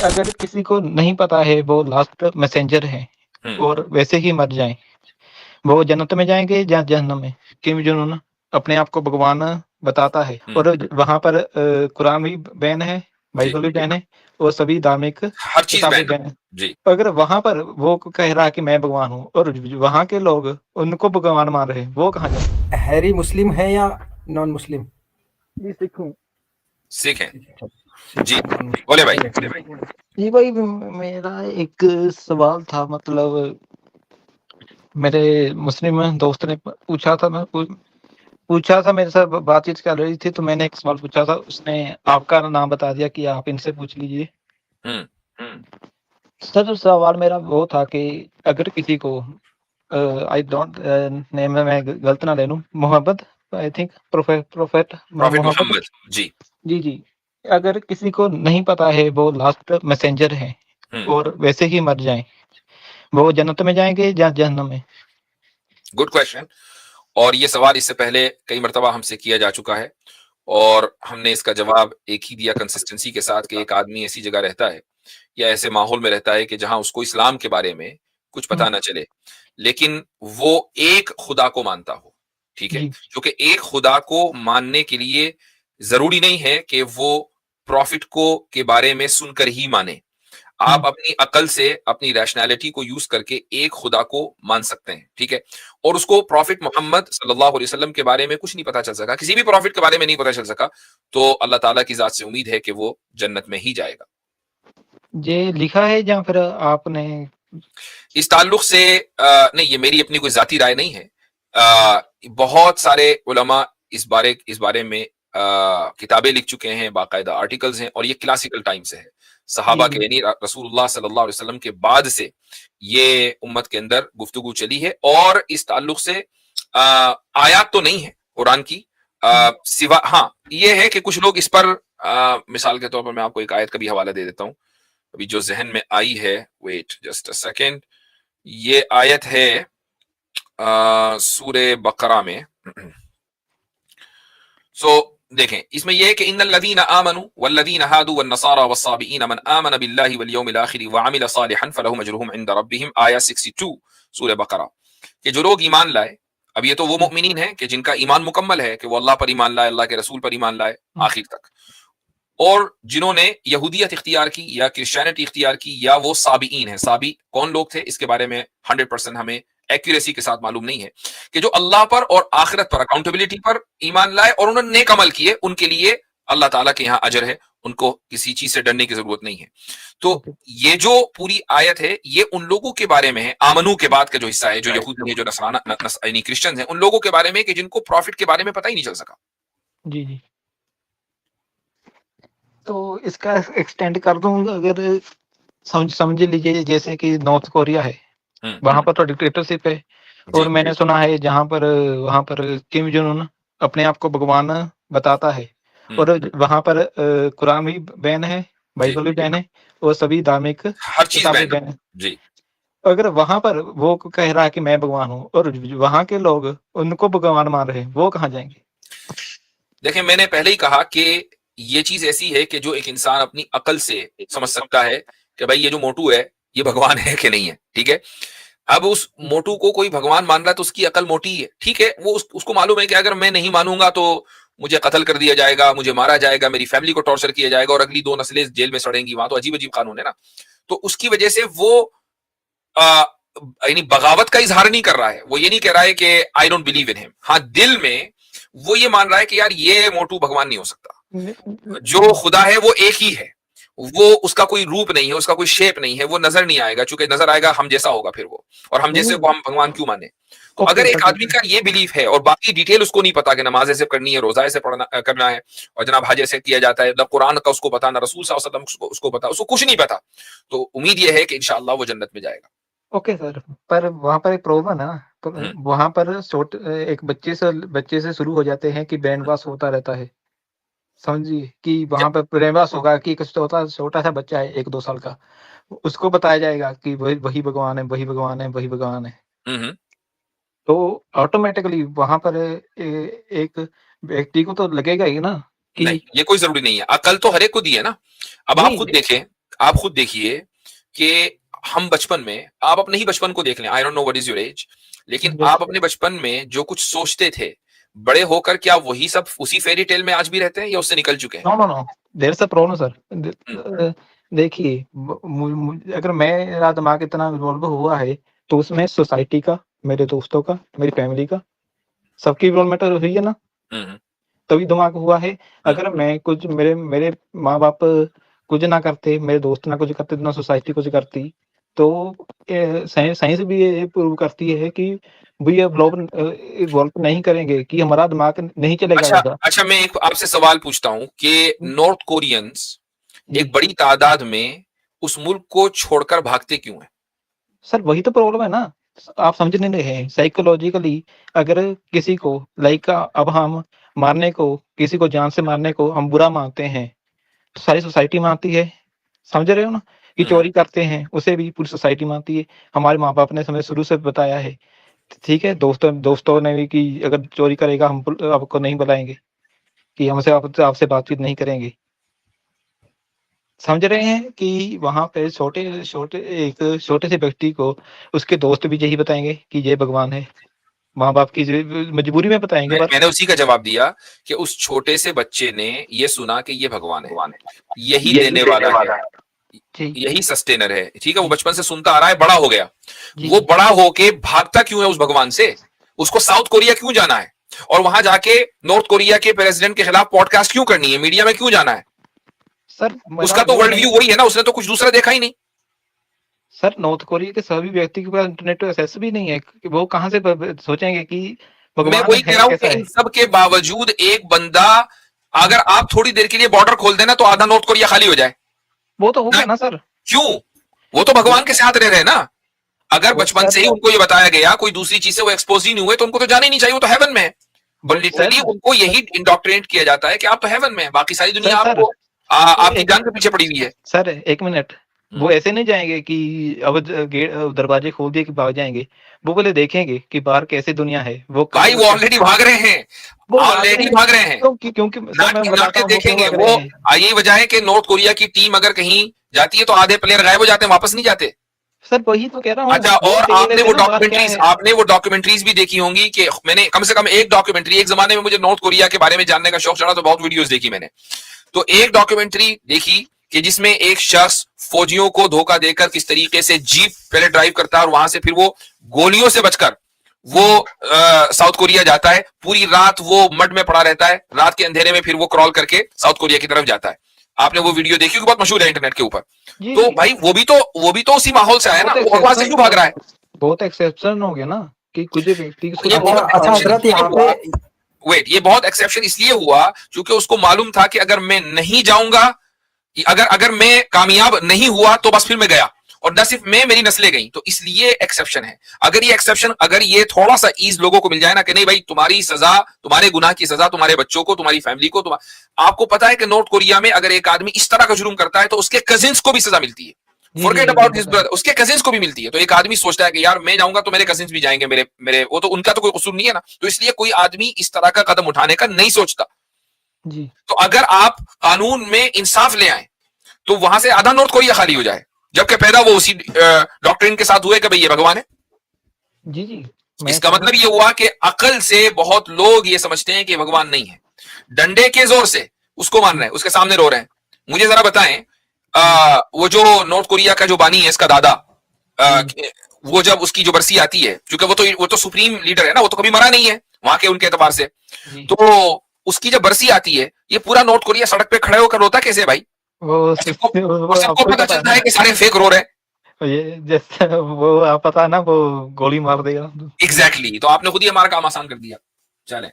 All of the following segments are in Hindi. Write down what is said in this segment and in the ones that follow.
अगर किसी को नहीं पता है वो लास्ट मैसेंजर है और वैसे ही मर जाएं, वो जन्नत में जाएंगे या जहन्नम में? किम जोन उन अपने आप को भगवान बताता है और वहां पर कुरान भी बैन है, बाइबल भी बैन है और सभी धार्मिक हर चीज किताबें बैन बैन है। जी। अगर वहां पर वो कह रहा है कि मैं भगवान हूँ और वहां के लोग उनको भगवान मान रहे हैं, वो कहाँ जाए? हैरी मुस्लिम है या नॉन मुस्लिम? जी सिख हूँ। सिख है जी, बोले भाई। जी भाई, मेरा एक सवाल था, मतलब मेरे मुस्लिम दोस्त ने पूछा था, पूछा था मेरे साथ बातचीत कर रही थी, तो मैंने एक सवाल पूछा था, उसने आपका नाम बता दिया कि आप इनसे पूछ लीजिए। सर सवाल मेरा वो था कि अगर किसी को आई डोंट नेम, मैं गलत ना ले लूं, Muhammad, I think prophet Muhammad ji ji, अगर किसी को नहीं पता है वो लास्ट मैसेंजर है और वैसे ही मर जाए, वो जन्नत में जाएंगे या जहन्नम में? Good question. और ये सवाल इससे पहले कई मर्तबा हमसे किया जा चुका है और हमने इसका जवाब एक ही दिया कंसिस्टेंसी के साथ कि एक आदमी ऐसी जगह रहता है या ऐसे माहौल में रहता है कि जहां उसको इस्लाम के बारे में कुछ पता ना चले, लेकिन वो एक खुदा को मानता हो। ठीक है, क्योंकि एक खुदा को मानने के लिए जरूरी नहीं है कि वो प्रॉफिट को के बारे में सुनकर ही माने। आप अपनी अकल से, अपनी रैशनैलिटी को यूज करके एक खुदा को मान सकते हैं। ठीक है, और उसको प्रॉफिट मोहम्मद सल्लल्लाहु अलैहि वसल्लम के बारे में कुछ नहीं पता चल सका, किसी भी प्रॉफिट के बारे में नहीं पता चल सका, तो अल्लाह ताला की जात से उम्मीद है कि वो जन्नत में ही जाएगा। ये लिखा है या फिर आपने इस ताल्लुक से नहीं, ये मेरी अपनी कोई जाती राय नहीं है। बहुत सारे उलमा इस बारे में किताबें लिख चुके हैं, बाकायदा आर्टिकल्स हैं, और ये क्लासिकल टाइम से है, सहाबा के यानी रसूलुल्लाह सल्लल्लाहु अलैहि वसल्लम के बाद से ये उम्मत के अंदर गुफ्तगू चली है। और इस ताल्लुक से आयात तो नहीं है कुरान की, सिवा हाँ ये है कि कुछ लोग इस पर मिसाल के तौर पर मैं आपको एक आयत का भी हवाला दे देता हूं, अभी जो जहन में आई है, वेट जस्ट अ सेकेंड। ये आयत है सूरे बकरा में। देखें, इसमें यह है कि इन्नल लदीना आमनु वल्लदीना हादू वन्नसारा वस्साबिईन मन आमन बिल्लाहि वल यौमिल आखिर व अमिल सालिहन फलहुम अजरुहुम इंद रब्बिहिम, आया 62 सूरह बकरा, कि जो लोग ईमान लाए, अब ये तो वो मुमिनीन है कि जिनका ईमान मुकम्मल है कि वो अल्लाह पर ईमान लाए, अल्लाह के रसूल पर ईमान लाए आखिर तक, और जिन्होंने यहूदियत इख्तियार की या क्रिश्चियनिटी इख्तियार की, या वो साबिईन है। साबी कौन लोग थे इसके बारे में 100% हमें एक्यूरेसी के साथ मालूम नहीं है, कि जो अल्लाह पर और आखिरत पर, अकाउंटेबिलिटी पर ईमान लाए और उन्होंने नेक अमल किए, उनके लिए अल्लाह ताला के यहाँ अजर है, उनको किसी चीज से डरने की जरूरत नहीं है। तो ये जो पूरी आयत है ये उन लोगों के बारे में है, आमनू के बाद का जो हिस्सा है, जो यहूदी है, जो नसराना यानी क्रिश्चियंस हैं, उन लोगों के बारे में कि जिनको प्रॉफिट के बारे में पता ही नहीं चल सका। जी तो इसका एक्सटेंड कर दूं, अगर समझ लीजिए जैसे कि नॉर्थ कोरिया है, वहां पर तो डिक्टेटरशिप है, और मैंने सुना है जहां पर वहां पर किम जोन उन अपने आप को भगवान बताता है और वहां पर कुरान भी बैन है, बाइबल भी बैन है और सभी धार्मिक किताबें बैन है। जी, अगर वहां पर वो कह रहा है कि मैं भगवान हूँ और वहां के लोग उनको भगवान मान रहे हैं, वो कहाँ जाएंगे? देखिए, मैंने पहले ही कहा कि ये चीज ऐसी है कि जो एक इंसान अपनी अकल से समझ सकता है कि भाई ये जो मोटू है ये भगवान है कि नहीं है। ठीक है, अब उस मोटू को कोई भगवान मान रहा है तो उसकी अकल मोटी है। ठीक है, वो उसको मालूम है कि अगर मैं नहीं मानूंगा तो मुझे कत्ल कर दिया जाएगा, मुझे मारा जाएगा, मेरी फैमिली को टॉर्चर किया जाएगा और अगली 2 नस्लें जेल में सड़ेंगी, वहां तो अजीब अजीब कानून है ना। तो उसकी वजह से वो यानी बगावत का इजहार नहीं कर रहा है, वो ये नहीं कह रहा है कि I don't believe in him. हाँ, दिल में वो ये मान रहा है कि यार ये मोटू भगवान नहीं हो सकता, जो खुदा है वो एक ही है, वो उसका कोई रूप नहीं है, उसका कोई शेप नहीं है, वो नजर नहीं आएगा, चूंकि नजर आएगा हम जैसा होगा फिर वो, और हम जैसे को हम भगवान क्यों माने। तो अगर एक आदमी का ये बिलीफ है और बाकी डिटेल उसको नहीं पता कि नमाज ऐसे करनी है, रोजा ऐसे पढ़ना करना है, और जनाब हज ऐसे किया जाता है, ना कुरान का उसको पता, ना रसूल सल्लल्लाहु अलैहि वसल्लम उसको पता, उसको कुछ नहीं पता, तो उम्मीद ये है कि इंशाअल्लाह वो जन्नत में जाएगा। ओके सर, पर वहां पर एक प्रॉब्लम है ना, वहां पर एक बच्चे से शुरू हो जाते हैं कि ब्रेन वॉश होता रहता है, समझिए कि वहां पर ब्रेन वॉश होगा कि एक छोटा सा बच्चा है 1-2 साल का, उसको बताया जाएगा कि वही भगवान है, वही भगवान है, वही भगवान है। तो ऑटोमेटिकली वहां पर एक व्यक्ति को तो लगेगा ही ना कि नहीं, ये कोई जरूरी नहीं है, अकल तो हर एक को दी है ना। अब आप खुद देखें, आप खुद देखिए कि हम बचपन में, आप अपने ही बचपन को देख लें, I don't know what is your age, लेकिन आप अपने बचपन में जो कुछ सोचते थे, बड़े होकर क्या वही सब उसी फेरी टेल में आज भी रहते हैं या उससे निकल चुके हैं? No no no, there is a problem sir. देखिए, अगर मेरा दिमाग इतना इन्वॉल्व हुआ है तो उसमें सोसाइटी का, मेरे दोस्तों का, मेरी फैमिली का, सबकी इन्वॉल्वमेंट हुई है ना, तभी दिमाग हुआ है। अगर मैं कुछ, मेरे माँ बाप कुछ ना करते, मेरे दोस्त ना कुछ करते, ना सोसाइटी कुछ करती, तो साइंस भी ये प्रूव करती है कि वी इवॉल्व नहीं करेंगे, कि हमारा दिमाग नहीं चलेगा ज्यादा। अच्छा, मैं एक आपसे सवाल पूछता हूं कि नॉर्थ कोरियंस एक बड़ी तादाद में उस मुल्क को छोड़कर भागते क्यों हैं? सर वही तो प्रॉब्लम है ना, आप समझ नहीं रहे हैं। साइकोलॉजिकली अगर किसी को, लाइक अब हम मारने को, किसी को जान से मारने को हम बुरा मानते हैं, तो सारी सोसाइटी मानती है, समझ रहे हो ना। कि चोरी करते हैं उसे भी पूरी सोसाइटी मानती है। हमारे माँ बाप ने हमें शुरू से बताया है, ठीक है, दोस्तों ने भी, कि अगर चोरी करेगा हम आपको नहीं बुलाएंगे, कि हमसे आपसे बातचीत नहीं करेंगे। समझ रहे हैं कि वहां पे एक छोटे से व्यक्ति को उसके दोस्त भी यही बताएंगे कि ये भगवान है, माँ बाप की मजबूरी में बताएंगे। मैंने उसी का जवाब दिया कि उस छोटे से बच्चे ने ये सुना कि ये भगवान है, यही देने वाला है, यही सस्टेनर है, ठीक है, वो बचपन से सुनता आ रहा है, बड़ा हो गया, वो बड़ा होके भागता क्यों है उस भगवान से? उसको साउथ कोरिया क्यों जाना है और वहां जाके नॉर्थ कोरिया के प्रेसिडेंट के खिलाफ पॉडकास्ट क्यों करनी है, मीडिया में क्यों जाना है? सर उसका तो वर्ल्ड व्यू वही है ना, उसने तो कुछ दूसरा देखा ही नहीं। सर नॉर्थ कोरिया के सभी व्यक्ति के पास इंटरनेट एक्सेस भी नहीं है, वो कहां से सोचेंगे कि मैं वही कह रहा हूं कि इन सब के बावजूद एक बंदा, अगर आप थोड़ी देर के लिए बॉर्डर खोल देना तो आधा नॉर्थ कोरिया खाली हो जाए। वो तो हो गया ना सर। क्यों? वो तो भगवान के साथ रह रहे हैं ना। अगर बचपन से ही उनको ये बताया गया, कोई दूसरी चीज से वो एक्सपोज ही नहीं हुए, तो उनको तो जाना ही नहीं चाहिए, वो तो हेवन में है। लिटरली उनको यही इंडोक्ट्रिनेट किया जाता है कि आप तो हेवन में है, बाकी सारी दुनिया आपको आपकी जान के पीछे पड़ी हुई है। सर एक मिनट, वो ऐसे नहीं जाएंगे कि अब दरवाजे खोल दिए कि भाग जाएंगे। वो पहले देखेंगे कि बाहर कैसे दुनिया है। वो भाई वो ऑलरेडी भाग रहे हैं, ऑलरेडी भाग रहे हैं, क्योंकि देखेंगे वो। यही वजह है कि नॉर्थ कोरिया की टीम अगर कहीं जाती है तो आधे प्लेयर गायब हो जाते हैं, वापस नहीं जाते। सर वही तो कह रहा हूँ। अच्छा, और आपने वो डॉक्यूमेंट्रीज भी देखी होंगी कि मैंने कम से कम एक डॉक्यूमेंट्री, एक जमाने में मुझे नॉर्थ कोरिया के बारे में जानने का शौक चढ़ा तो बहुत वीडियोस देखी मैंने। तो एक डॉक्यूमेंट्री देखी कि जिसमें एक शख्स फौजियों को धोखा देकर किस तरीके से जीप पहले ड्राइव करता है और वहां से फिर वो गोलियों से बचकर वो साउथ कोरिया जाता है। पूरी रात वो मड में पड़ा रहता है, रात के अंधेरे में फिर वो क्रॉल करके साउथ कोरिया की तरफ जाता है। आपने वो वीडियो देखी, बहुत मशहूर है इंटरनेट के ऊपर। तो भाई वो भी तो उसी माहौल से आया ना, वो भगवान से क्यों भाग रहा है? बहुत एक्सेप्शन हो गया ना कि कुछ व्यक्ति वेट, ये बहुत एक्सेप्शन इसलिए हुआ क्योंकि उसको मालूम था कि अगर मैं नहीं जाऊंगा, अगर मैं कामयाब नहीं हुआ तो बस फिर मैं गया, और न सिर्फ मैं, मेरी नस्लें गई, तो इसलिए एक्सेप्शन है। अगर ये थोड़ा सा ईज लोगों को मिल जाए ना कि नहीं भाई तुम्हारी सजा, तुम्हारे गुनाह की सजा तुम्हारे बच्चों को, तुम्हारी फैमिली को, आपको पता है कि नॉर्थ कोरिया में अगर एक आदमी इस तरह का जुर्म करता है तो उसके कजिन्स को भी सजा मिलती है। फॉरगेट अबाउट हिज ब्रदर, उसके कजिन्स को भी मिलती है। तो एक आदमी सोचता है कि यार मैं जाऊंगा तो मेरे कजिन्स भी जाएंगे, मेरे वो तो उनका तो कोई कसूर नहीं है ना। तो इसलिए कोई आदमी इस तरह का कदम उठाने का नहीं सोचता जी। तो अगर आप कानून में इंसाफ ले आए तो वहां से आधा नॉर्थ कोरिया खाली हो जाए, जबकि पैदा वो उसी डॉक्ट्रिन के साथ हुए कि भाई ये भगवान है जी जी। इसका मतलब ये हुआ कि अकल से बहुत लोग ये समझते हैं कि भगवान नहीं है, डंडे के जोर से उसको मान रहे हैं, उसके सामने रो रहे हैं। मुझे जरा बताएं, वो जो नॉर्थ कोरिया का जो बानी है, इसका दादा, वो जब उसकी जो बरसी आती है, क्योंकि वो तो सुप्रीम लीडर है ना, वो तो कभी मरा नहीं है वहां के उनके एतबार से, तो उसकी जब बरसी आती है, ये पूरा नॉर्थ कोरिया सड़क पे खड़े होकर रोता कैसे भाई? सबको पता चलता है कि सारे फेक रो रहे हैं। ये जैसे वो आप पता ना, वो गोली मार देगा। एग्जैक्टली, तो आपने खुद ही हमारा काम आसान कर दिया। चले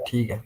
ठीक है।